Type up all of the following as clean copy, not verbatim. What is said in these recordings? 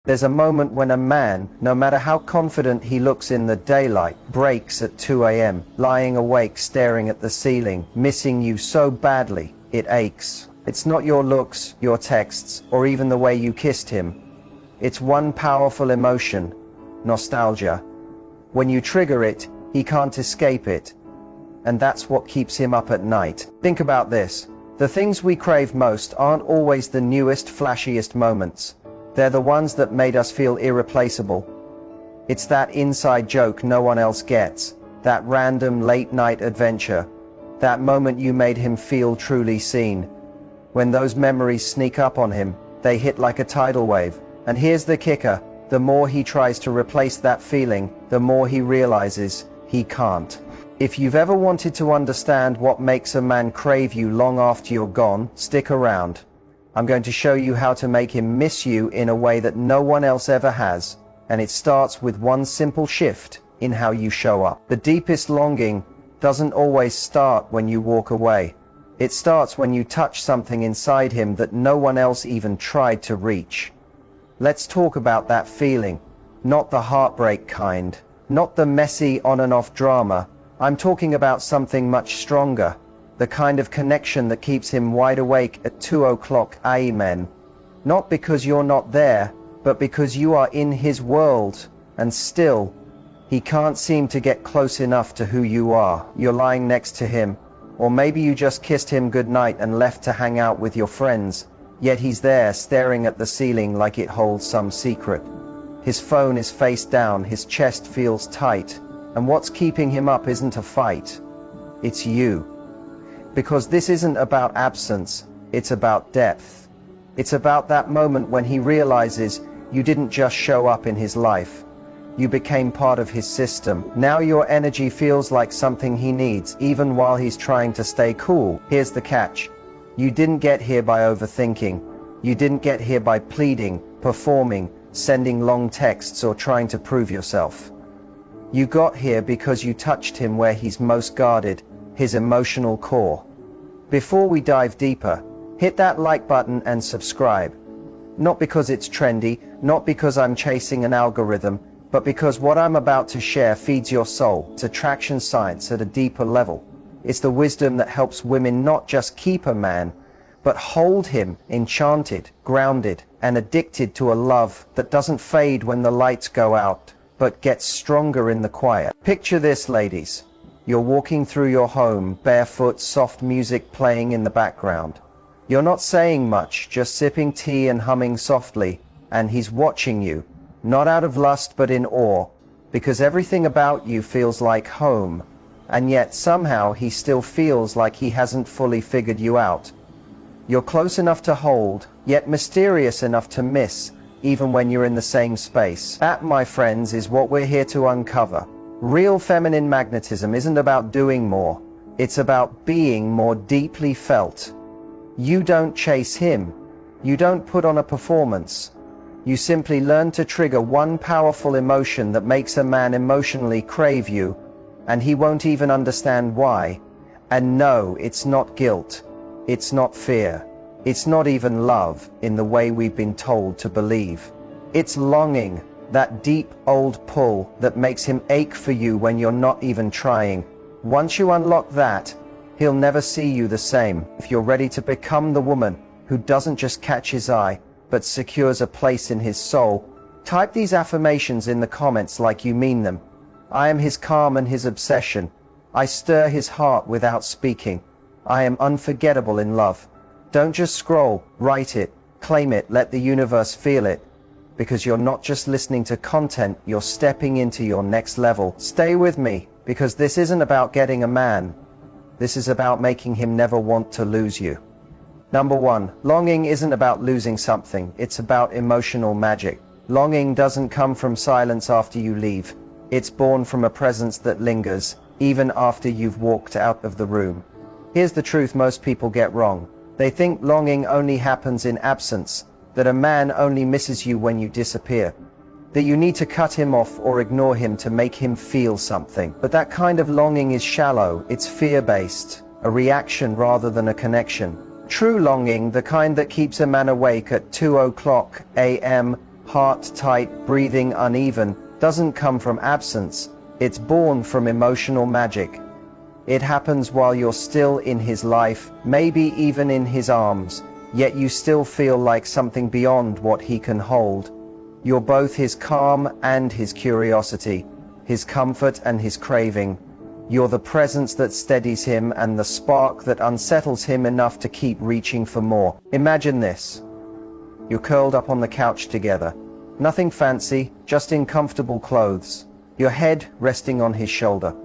There's a moment when a man, no matter how confident he looks in the daylight, breaks at 2 a.m., lying awake staring at the ceiling, missing you so badly, it aches. It's not your looks, your texts, or even the way you kissed him. It's one powerful emotion: nostalgia. When you trigger it, he can't escape it. And that's what keeps him up at night. Think about this. The things we crave most aren't always the newest, flashiest moments. They're the ones that made us feel irreplaceable. It's that inside joke no one else gets, that random late-night adventure, that moment you made him feel truly seen. When those memories sneak up on him, they hit like a tidal wave. And here's the kicker: the more he tries to replace that feeling, the more he realizes he can't. If you've ever wanted to understand what makes a man crave you long after you're gone, stick around. I'm going to show you how to make him miss you in a way that no one else ever has, and it starts with one simple shift in how you show up. The deepest longing doesn't always start when you walk away. It starts when you touch something inside him that no one else even tried to reach. Let's talk about that feeling, not the heartbreak kind, not the messy on and off drama. I'm talking about something much stronger, the kind of connection that keeps him wide awake at 2 o'clock a.m. Not because you're not there, but because you are in his world, and still, he can't seem to get close enough to who you are. You're lying next to him, or maybe you just kissed him goodnight and left to hang out with your friends, yet he's there staring at the ceiling like it holds some secret. His phone is face down, his chest feels tight, and what's keeping him up isn't a fight, it's you. Because this isn't about absence, it's about depth. It's about that moment when he realizes you didn't just show up in his life, you became part of his system. Now your energy feels like something he needs, even while he's trying to stay cool. Here's the catch: you didn't get here by overthinking. You didn't get here by pleading, performing, sending long texts, or trying to prove yourself. You got here because you touched him where he's most guarded, his emotional core. Before we dive deeper, hit that like button and subscribe. Not because it's trendy, not because I'm chasing an algorithm, but because what I'm about to share feeds your soul. It's attraction science at a deeper level. It's the wisdom that helps women not just keep a man, but hold him enchanted, grounded, and addicted to a love that doesn't fade when the lights go out, but gets stronger in the quiet. Picture this, ladies. You're walking through your home, barefoot, soft music playing in the background. You're not saying much, just sipping tea and humming softly, and he's watching you, not out of lust but in awe, because everything about you feels like home, and yet somehow he still feels like he hasn't fully figured you out. You're close enough to hold, yet mysterious enough to miss, even when you're in the same space. That, my friends, is what we're here to uncover. Real feminine magnetism isn't about doing more, it's about being more deeply felt. You don't chase him, you don't put on a performance. You simply learn to trigger one powerful emotion that makes a man emotionally crave you, and he won't even understand why. And no, it's not guilt, it's not fear, it's not even love in the way we've been told to believe. It's longing, that deep old pull that makes him ache for you when you're not even trying. Once you unlock that, he'll never see you the same. If you're ready to become the woman who doesn't just catch his eye, but secures a place in his soul, type these affirmations in the comments like you mean them. I am his calm and his obsession. I stir his heart without speaking. I am unforgettable in love. Don't just scroll, write it, claim it, let the universe feel it. Because you're not just listening to content, you're stepping into your next level. Stay with me, because this isn't about getting a man. This is about making him never want to lose you. Number 1, longing isn't about losing something, it's about emotional magic. Longing doesn't come from silence after you leave. It's born from a presence that lingers, even after you've walked out of the room. Here's the truth most people get wrong. They think longing only happens in absence, that a man only misses you when you disappear, that you need to cut him off or ignore him to make him feel something. But that kind of longing is shallow, it's fear-based, a reaction rather than a connection. True longing, the kind that keeps a man awake at 2 o'clock a.m., heart tight, breathing uneven, doesn't come from absence. It's born from emotional magic. It happens while you're still in his life, maybe even in his arms, yet you still feel like something beyond what he can hold. You're both his calm and his curiosity, his comfort and his craving. You're the presence that steadies him and the spark that unsettles him enough to keep reaching for more. Imagine this. You're curled up on the couch together. Nothing fancy, just in comfortable clothes. Your head resting on his shoulder.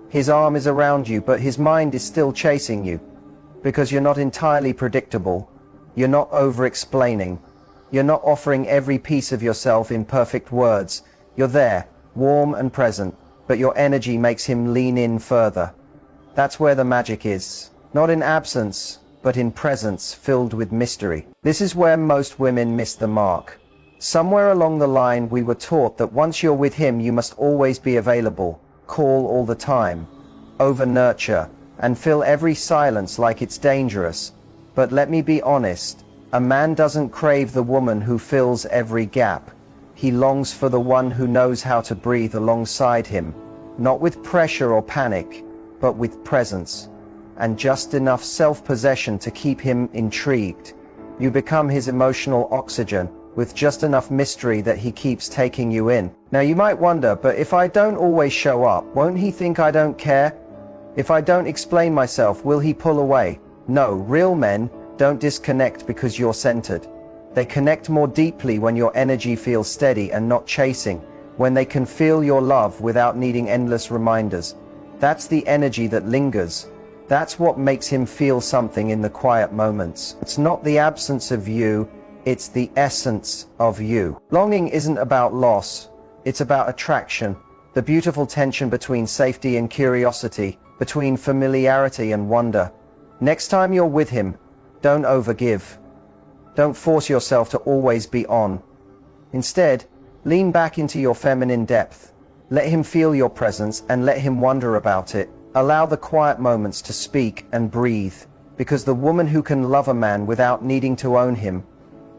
His arm is around you, but his mind is still chasing you. Because you're not entirely predictable. You're not over-explaining. You're not offering every piece of yourself in perfect words. You're there, warm and present, but your energy makes him lean in further. That's where the magic is. Not in absence, but in presence filled with mystery. This is where most women miss the mark. Somewhere along the line we were taught that once you're with him you must always be available, call all the time, over-nurture, and fill every silence like it's dangerous. But let me be honest, a man doesn't crave the woman who fills every gap. He longs for the one who knows how to breathe alongside him, not with pressure or panic, but with presence, and just enough self-possession to keep him intrigued. You become his emotional oxygen, with just enough mystery that he keeps taking you in. Now you might wonder, but if I don't always show up, won't he think I don't care? If I don't explain myself, will he pull away? No, real men don't disconnect because you're centered. They connect more deeply when your energy feels steady and not chasing, when they can feel your love without needing endless reminders. That's the energy that lingers. That's what makes him feel something in the quiet moments. It's not the absence of you, it's the essence of you. Longing isn't about loss, it's about attraction, the beautiful tension between safety and curiosity, between familiarity and wonder. Next time you're with him, don't overgive. Don't force yourself to always be on. Instead, lean back into your feminine depth. Let him feel your presence and let him wonder about it. Allow the quiet moments to speak and breathe, because the woman who can love a man without needing to own him,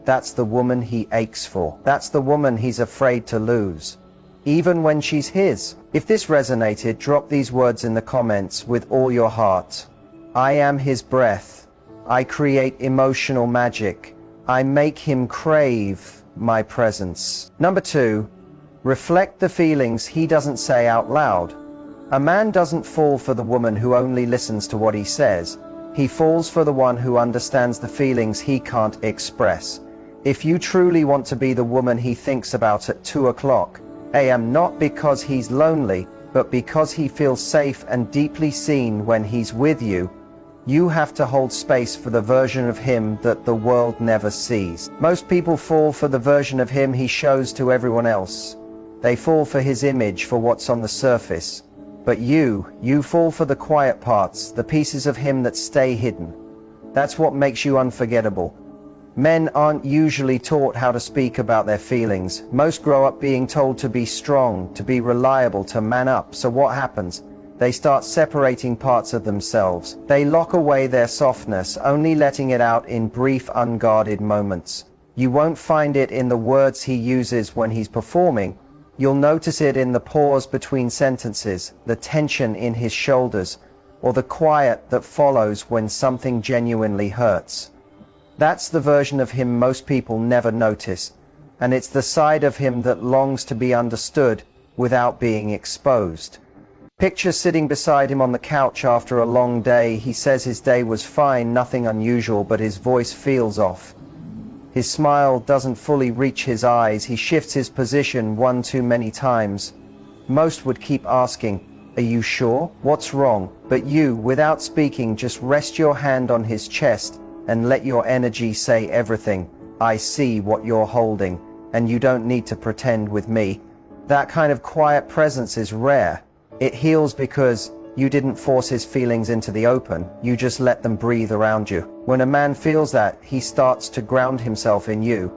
that's the woman he aches for. That's the woman he's afraid to lose, even when she's his. If this resonated, drop these words in the comments with all your heart. I am his breath. I create emotional magic. I make him crave my presence. Number 2, reflect the feelings he doesn't say out loud. A man doesn't fall for the woman who only listens to what he says. He falls for the one who understands the feelings he can't express. If you truly want to be the woman he thinks about at 2 o'clock a.m., not because he's lonely, but because he feels safe and deeply seen when he's with you, you have to hold space for the version of him that the world never sees. Most people fall for the version of him he shows to everyone else. They fall for his image, for what's on the surface. But you fall for the quiet parts, the pieces of him that stay hidden. That's what makes you unforgettable. Men aren't usually taught how to speak about their feelings. Most grow up being told to be strong, to be reliable, to man up. So what happens? They start separating parts of themselves. They lock away their softness, only letting it out in brief, unguarded moments. You won't find it in the words he uses when he's performing. You'll notice it in the pause between sentences, the tension in his shoulders, or the quiet that follows when something genuinely hurts. That's the version of him most people never notice, and it's the side of him that longs to be understood without being exposed. Picture sitting beside him on the couch after a long day. He says his day was fine, nothing unusual, but his voice feels off. His smile doesn't fully reach his eyes. He shifts his position one too many times. Most would keep asking, "Are you sure? What's wrong?" But you, without speaking, just rest your hand on his chest and let your energy say everything. I see what you're holding, and you don't need to pretend with me. That kind of quiet presence is rare. It heals because you didn't force his feelings into the open, you just let them breathe around you. When a man feels that, he starts to ground himself in you.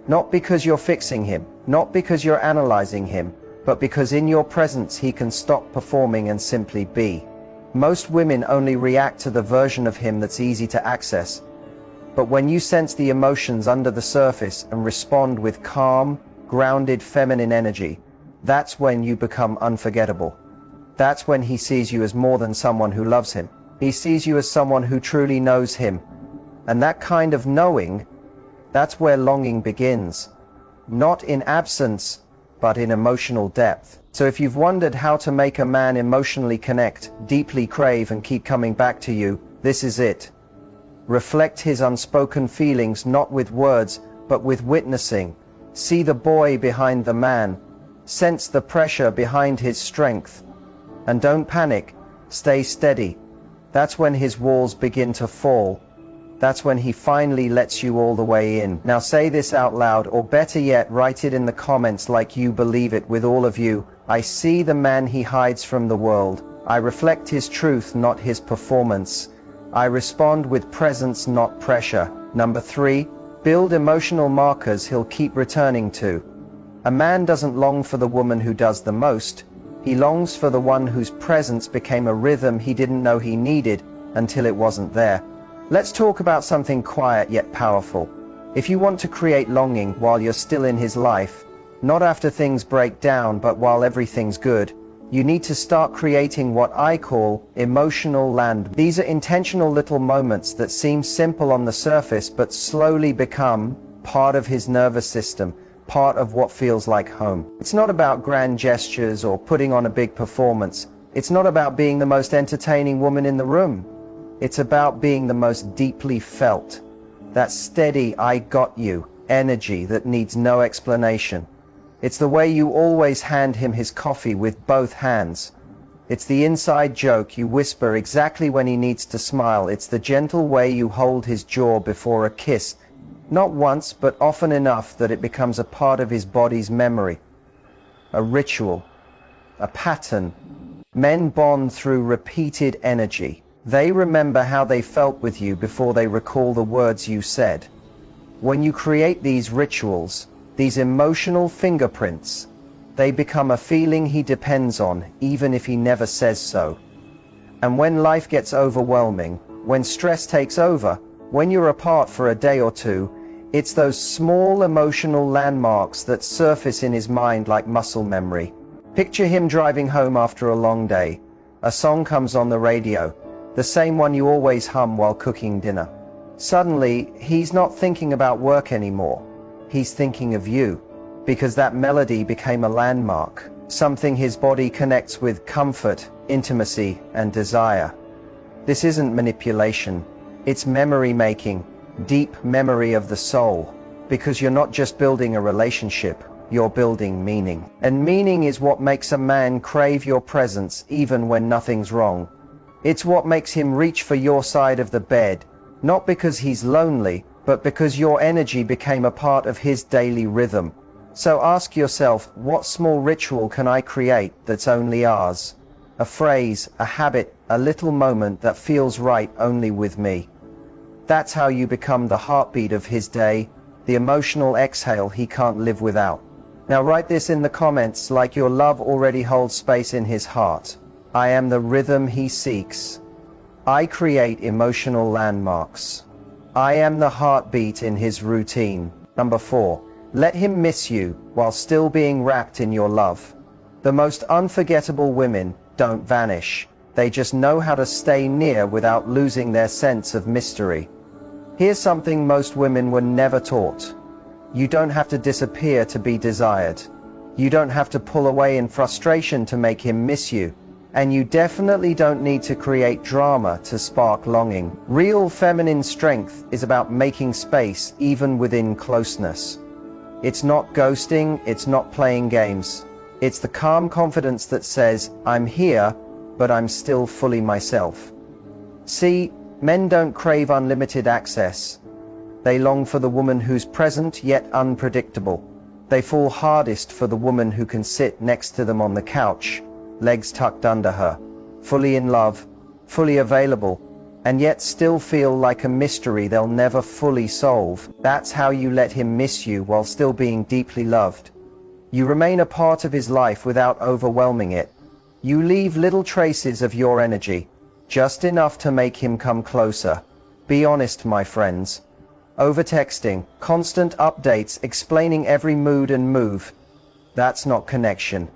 Not because you're fixing him, not because you're analyzing him, but because in your presence he can stop performing and simply be. Most women only react to the version of him that's easy to access. But when you sense the emotions under the surface and respond with calm, grounded feminine energy, that's when you become unforgettable. That's when he sees you as more than someone who loves him. He sees you as someone who truly knows him. And that kind of knowing, that's where longing begins. Not in absence, but in emotional depth. So if you've wondered how to make a man emotionally connect, deeply crave, and keep coming back to you, this is it. Reflect his unspoken feelings not with words, but with witnessing. See the boy behind the man. Sense the pressure behind his strength. And don't panic. Stay steady. That's when his walls begin to fall. That's when he finally lets you all the way in. Now say this out loud, or better yet, write it in the comments like you believe it with all of you. I see the man he hides from the world. I reflect his truth, not his performance. I respond with presence, not pressure. Number 3, build emotional markers he'll keep returning to. A man doesn't long for the woman who does the most. He longs for the one whose presence became a rhythm he didn't know he needed until it wasn't there. Let's talk about something quiet yet powerful. If you want to create longing while you're still in his life, not after things break down but while everything's good, you need to start creating what I call emotional land. These are intentional little moments that seem simple on the surface but slowly become part of his nervous system, part of what feels like home. It's not about grand gestures or putting on a big performance. It's not about being the most entertaining woman in the room. It's about being the most deeply felt. That steady, I got you energy that needs no explanation. It's the way you always hand him his coffee with both hands. It's the inside joke you whisper exactly when he needs to smile. It's the gentle way you hold his jaw before a kiss. Not once, but often enough that it becomes a part of his body's memory. A ritual. A pattern. Men bond through repeated energy. They remember how they felt with you before they recall the words you said. When you create these rituals, these emotional fingerprints, they become a feeling he depends on, even if he never says so. And when life gets overwhelming, when stress takes over, when you're apart for a day or two, it's those small emotional landmarks that surface in his mind like muscle memory. Picture him driving home after a long day. A song comes on the radio, the same one you always hum while cooking dinner. Suddenly, he's not thinking about work anymore. He's thinking of you, because that melody became a landmark, something his body connects with comfort, intimacy, and desire. This isn't manipulation. It's memory making, deep memory of the soul, because you're not just building a relationship, you're building meaning. And meaning is what makes a man crave your presence even when nothing's wrong. It's what makes him reach for your side of the bed, not because he's lonely, but because your energy became a part of his daily rhythm. So ask yourself, what small ritual can I create that's only ours? A phrase, a habit, a little moment that feels right only with me. That's how you become the heartbeat of his day, the emotional exhale he can't live without. Now write this in the comments like your love already holds space in his heart. I am the rhythm he seeks. I create emotional landmarks. I am the heartbeat in his routine. Number 4, let him miss you while still being wrapped in your love. The most unforgettable women don't vanish. They just know how to stay near without losing their sense of mystery. Here's something most women were never taught. You don't have to disappear to be desired. You don't have to pull away in frustration to make him miss you. And you definitely don't need to create drama to spark longing. Real feminine strength is about making space even within closeness. It's not ghosting, it's not playing games. It's the calm confidence that says, I'm here, but I'm still fully myself. See, men don't crave unlimited access. They long for the woman who's present yet unpredictable. They fall hardest for the woman who can sit next to them on the couch, legs tucked under her, fully in love, fully available, and yet still feel like a mystery they'll never fully solve. That's how you let him miss you while still being deeply loved. You remain a part of his life without overwhelming it. You leave little traces of your energy, just enough to make him come closer. Be honest, my friends. Over-texting, constant updates explaining every mood and move. That's not connection.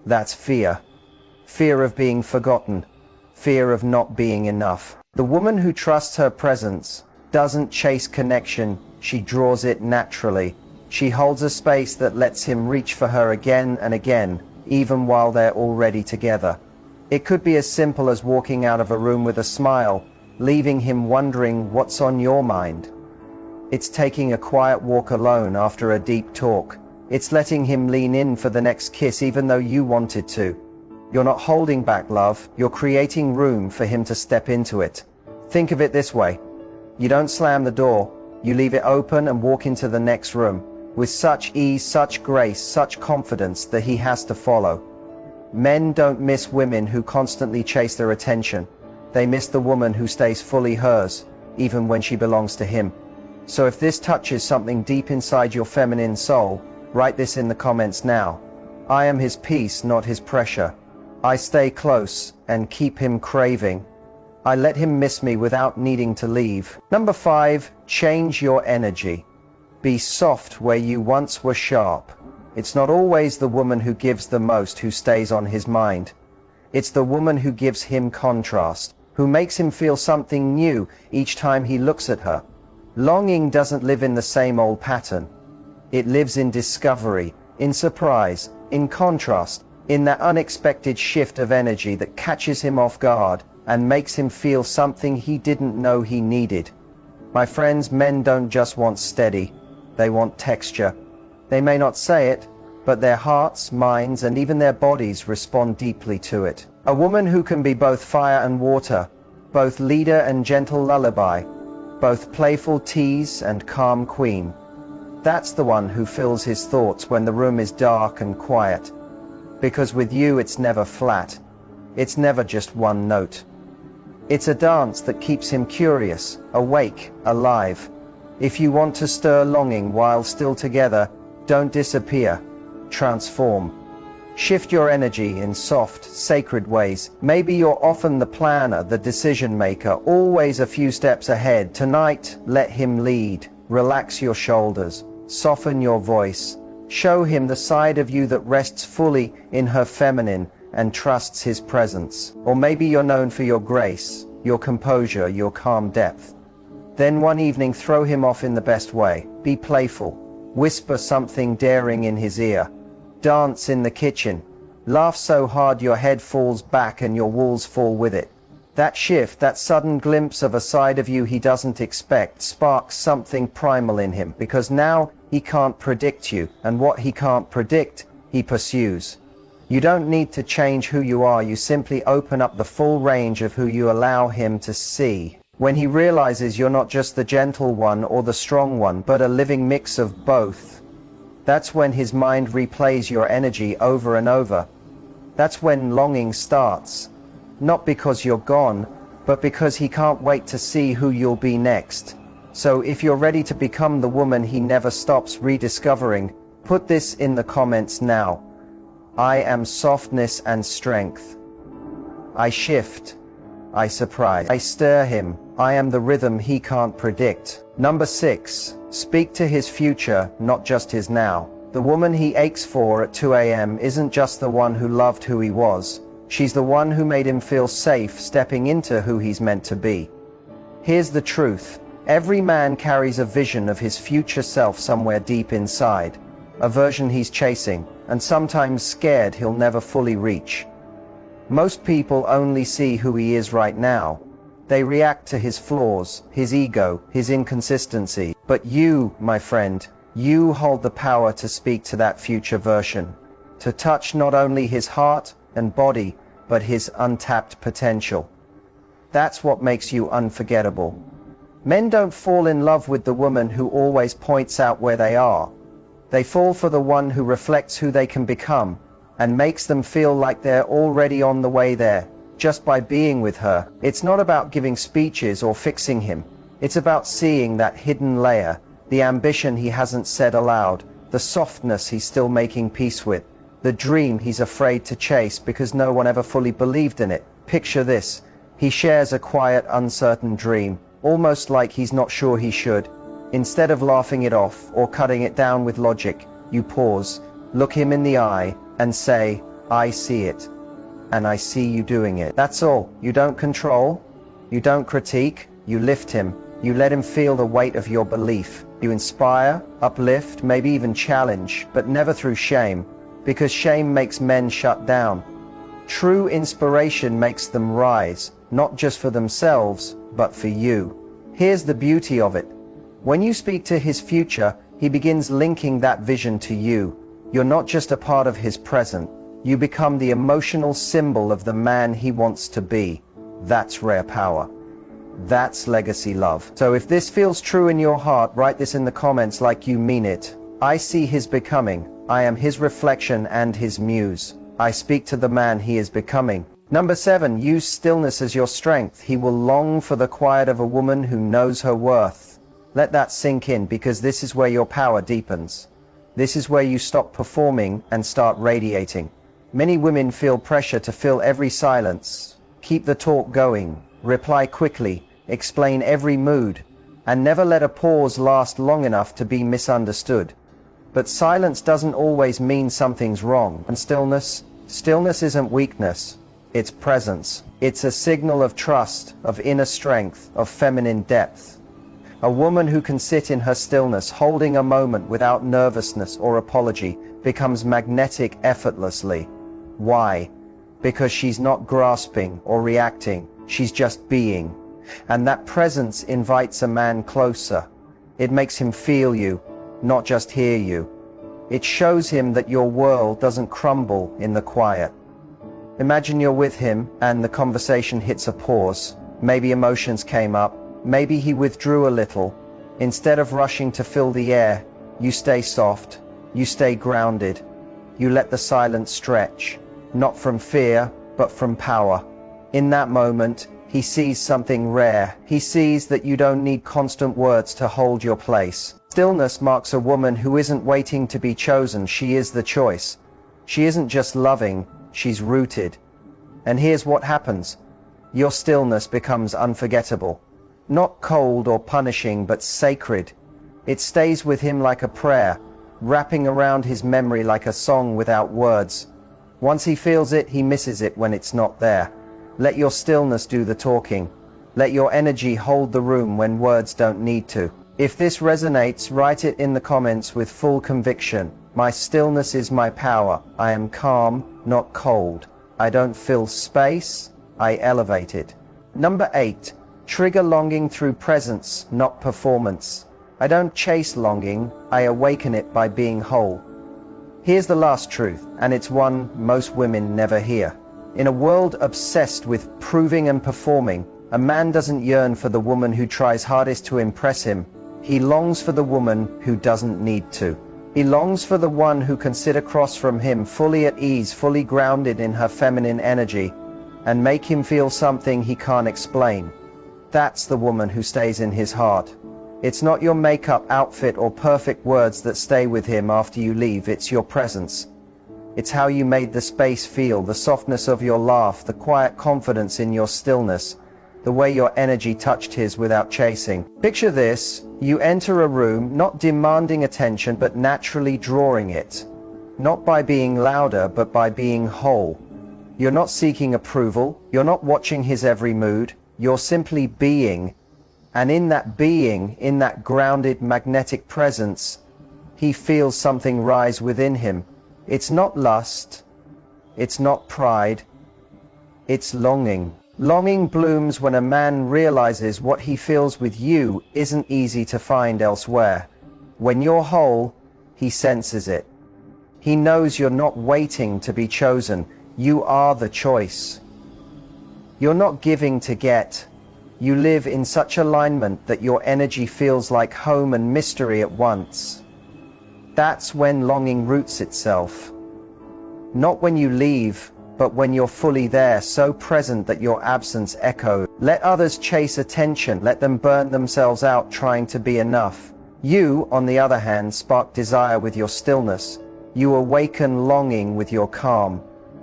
That's fear. Fear of being forgotten. Fear of not being enough. The woman who trusts her presence doesn't chase connection, she draws it naturally. She holds a space that lets him reach for her again and again, even while they're already together. It could be as simple as walking out of a room with a smile, leaving him wondering what's on your mind. It's taking a quiet walk alone after a deep talk. It's letting him lean in for the next kiss even though you wanted to. You're not holding back love, you're creating room for him to step into it. Think of it this way. You don't slam the door, you leave it open and walk into the next room, with such ease, such grace, such confidence that he has to follow. Men don't miss women who constantly chase their attention. They miss the woman who stays fully hers, even when she belongs to him. So if this touches something deep inside your feminine soul, write this in the comments now. I am his peace, not his pressure. I stay close and keep him craving. I let him miss me without needing to leave. Number 5, change your energy. Be soft where you once were sharp. It's not always the woman who gives the most who stays on his mind. It's the woman who gives him contrast, who makes him feel something new each time he looks at her. Longing doesn't live in the same old pattern. It lives in discovery, in surprise, in contrast, in that unexpected shift of energy that catches him off guard and makes him feel something he didn't know he needed. My friends, men don't just want steady, they want texture. They may not say it, but their hearts, minds, and even their bodies respond deeply to it. A woman who can be both fire and water, both leader and gentle lullaby, both playful tease and calm queen. That's the one who fills his thoughts when the room is dark and quiet. Because with you it's never flat. It's never just one note. It's a dance that keeps him curious, awake, alive. If you want to stir longing while still together, don't disappear. Transform. Shift your energy in soft, sacred ways. Maybe you're often the planner, the decision maker, always a few steps ahead. Tonight, let him lead. Relax your shoulders. Soften your voice. Show him the side of you that rests fully in her feminine and trusts his presence. Or maybe you're known for your grace, your composure, your calm depth. Then one evening throw him off in the best way. Be playful. Whisper something daring in his ear. Dance in the kitchen. Laugh so hard your head falls back and your walls fall with it. That shift, that sudden glimpse of a side of you he doesn't expect, sparks something primal in him, because now he can't predict you, and what he can't predict, he pursues. You don't need to change who you are, you simply open up the full range of who you allow him to see. When he realizes you're not just the gentle one or the strong one, but a living mix of both, that's when his mind replays your energy over and over. That's when longing starts. Not because you're gone, but because he can't wait to see who you'll be next. So if you're ready to become the woman he never stops rediscovering, put this in the comments now. I am softness and strength. I shift. I surprise. I stir him. I am the rhythm he can't predict. Number 6. Speak to his future, not just his now. The woman he aches for at 2 a.m. isn't just the one who loved who he was. She's the one who made him feel safe stepping into who he's meant to be. Here's the truth. Every man carries a vision of his future self somewhere deep inside. A version he's chasing, and sometimes scared he'll never fully reach. Most people only see who he is right now. They react to his flaws, his ego, his inconsistency. But you, my friend, you hold the power to speak to that future version, to touch not only his heart and body, but his untapped potential. That's what makes you unforgettable. Men don't fall in love with the woman who always points out where they are. They fall for the one who reflects who they can become and makes them feel like they're already on the way there, just by being with her. It's not about giving speeches or fixing him. It's about seeing that hidden layer, the ambition he hasn't said aloud, the softness he's still making peace with, the dream he's afraid to chase because no one ever fully believed in it. Picture this. He shares a quiet, uncertain dream, almost like he's not sure he should. Instead of laughing it off or cutting it down with logic, you pause, look him in the eye, and say, I see it. And I see you doing it. That's all. You don't control, you don't critique, you lift him. You let him feel the weight of your belief. You inspire, uplift, maybe even challenge, but never through shame, because shame makes men shut down. True inspiration makes them rise, not just for themselves, but for you. Here's the beauty of it. When you speak to his future, he begins linking that vision to you. You're not just a part of his present. You become the emotional symbol of the man he wants to be. That's rare power. That's legacy love. So if this feels true in your heart, write this in the comments like you mean it. I see his becoming. I am his reflection and his muse. I speak to the man he is becoming. Number 7, use stillness as your strength. He will long for the quiet of a woman who knows her worth. Let that sink in, because this is where your power deepens. This is where you stop performing and start radiating. Many women feel pressure to fill every silence. Keep the talk going. Reply quickly. Explain every mood. And never let a pause last long enough to be misunderstood. But silence doesn't always mean something's wrong. And stillness isn't weakness. It's presence. It's a signal of trust, of inner strength, of feminine depth. A woman who can sit in her stillness, holding a moment without nervousness or apology, becomes magnetic effortlessly. Why? Because she's not grasping or reacting. She's just being. And that presence invites a man closer. It makes him feel you, not just hear you. It shows him that your world doesn't crumble in the quiet. Imagine you're with him and the conversation hits a pause. Maybe emotions came up. Maybe he withdrew a little. Instead of rushing to fill the air, you stay soft. You stay grounded. You let the silence stretch, not from fear, but from power. In that moment, he sees something rare. He sees that you don't need constant words to hold your place. Stillness marks a woman who isn't waiting to be chosen. She is the choice. She isn't just loving, she's rooted. And here's what happens. Your stillness becomes unforgettable. Not cold or punishing, but sacred. It stays with him like a prayer, wrapping around his memory like a song without words. Once he feels it, he misses it when it's not there. Let your stillness do the talking. Let your energy hold the room when words don't need to. If this resonates, write it in the comments with full conviction. My stillness is my power. I am calm, not cold. I don't fill space, I elevate it. Number 8, trigger longing through presence, not performance. I don't chase longing, I awaken it by being whole. Here's the last truth, and it's one most women never hear. In a world obsessed with proving and performing, a man doesn't yearn for the woman who tries hardest to impress him. He longs for the woman who doesn't need to. He longs for the one who can sit across from him fully at ease, fully grounded in her feminine energy, and make him feel something he can't explain. That's the woman who stays in his heart. It's not your makeup, outfit, or perfect words that stay with him after you leave. It's your presence. It's how you made the space feel, the softness of your laugh, the quiet confidence in your stillness, the way your energy touched his without chasing. Picture this. You enter a room, not demanding attention, but naturally drawing it. Not by being louder, but by being whole. You're not seeking approval. You're not watching his every mood. You're simply being. And in that being, in that grounded magnetic presence, he feels something rise within him. It's not lust. It's not pride. It's longing. Longing blooms when a man realizes what he feels with you isn't easy to find elsewhere. When you're whole, he senses it. He knows you're not waiting to be chosen. You are the choice. You're not giving to get. You live in such alignment that your energy feels like home and mystery at once. That's when longing roots itself. Not when you leave, but when you're fully there, so present that your absence echoes. Let others chase attention, let them burn themselves out trying to be enough. You, on the other hand, spark desire with your stillness. You awaken longing with your calm.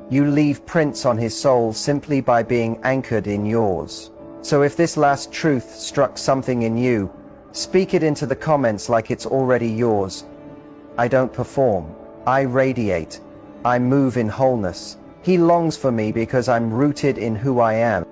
You leave prints on his soul simply by being anchored in yours. So if this last truth struck something in you, Speak it into the comments like it's already yours. I don't perform. I radiate. I move in wholeness. He longs for me because I'm rooted in who I am.